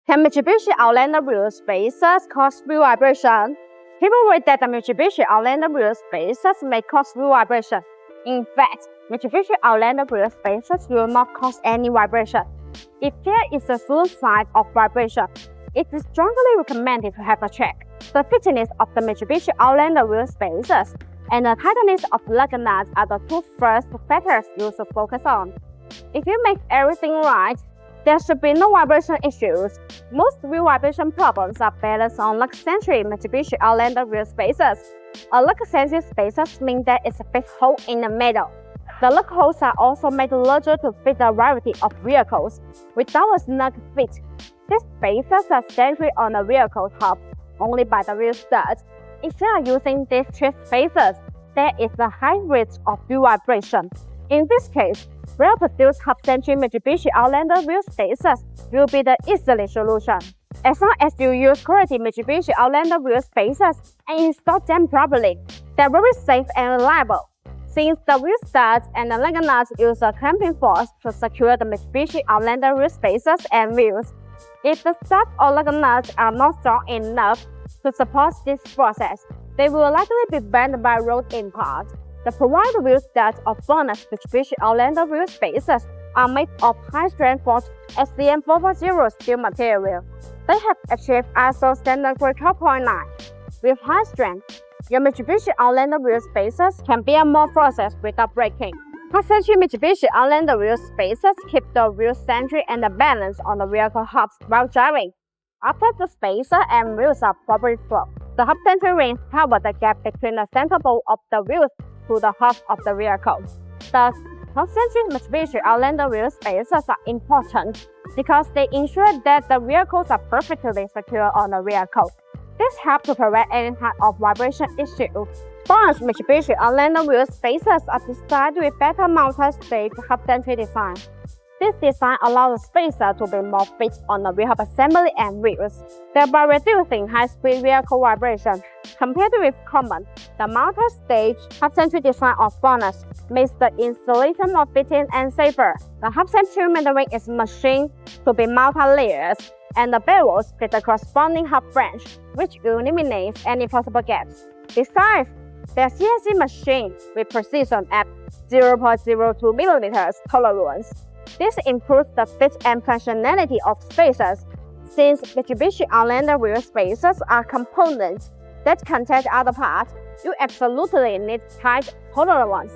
Can Mitsubishi Outlander wheel spacers cause wheel vibration? People worry that the Mitsubishi Outlander wheel spacers may cause wheel vibration. In fact, Mitsubishi Outlander wheel spacers will not cause any vibration. If there is a full sign of vibration, it is strongly recommended to have a check. The thickness of the Mitsubishi Outlander wheel spacers and the tightness of the lug nuts are the two first factors you should focus on. If you make everything right, there should be no vibration issues. Most wheel vibration problems are balanced on lug-centric Mitsubishi Outlander wheel spacers. A lug-centric spacers mean there is a big hole in the middle. The lug holes are also made larger to fit a variety of vehicles, without a snug fit. These spacers are centered on the vehicle top, only by the wheel studs. If you are using these three spacers, there is a high risk of wheel vibration. In this case, well-produced hub-centric Mitsubishi Outlander wheel spacers will be the easy solution. As long as you use quality Mitsubishi Outlander wheel spacers and install them properly, they're very safe and reliable. Since the wheel studs and the lug nuts use a clamping force to secure the Mitsubishi Outlander wheel spacers and wheels, if the studs or lug nuts are not strong enough to support this process, they will likely be bent by road impact. The provided wheel studs of BONOSS Mitsubishi Outlander wheel spacers are made of high-strength forged SCM 440 steel material. They have achieved ISO standard grade 12.9. With high strength, your Mitsubishi Outlander wheel spacers can bear more forces without breaking. Hub-centric Mitsubishi Outlander wheel spacers keep the wheel centered and the balance on the vehicle hubs while driving. After the spacer and wheels are properly flowed, the hub-centric rings cover the gap between the center pole of the wheels to the hub of the vehicle. The hub-centric Mitsubishi Outlander wheel spacers are important because they ensure that the vehicles are perfectly secure on the vehicle. This helps to prevent any kind of vibration issue. BONOSS Mitsubishi Outlander wheel spacers are designed with better multi-stage hub-centric design. This design allows the spacer to be more fit on the wheel hub assembly and wheels, thereby reducing high-speed vehicle vibration. Compared with common, the multi-stage hub-centric design of BONOSS makes the installation more fitting and safer. The hub-centric metal is machined to be multi-layers, and the bellows fit the corresponding hub branch, which eliminates any possible gaps. Besides, they are CNC machined with precision at 0.02 mm tolerance. This improves the fit and functionality of spacers. Since Mitsubishi Outlander wheel spacers are components that contain other parts, you absolutely need tight tolerance.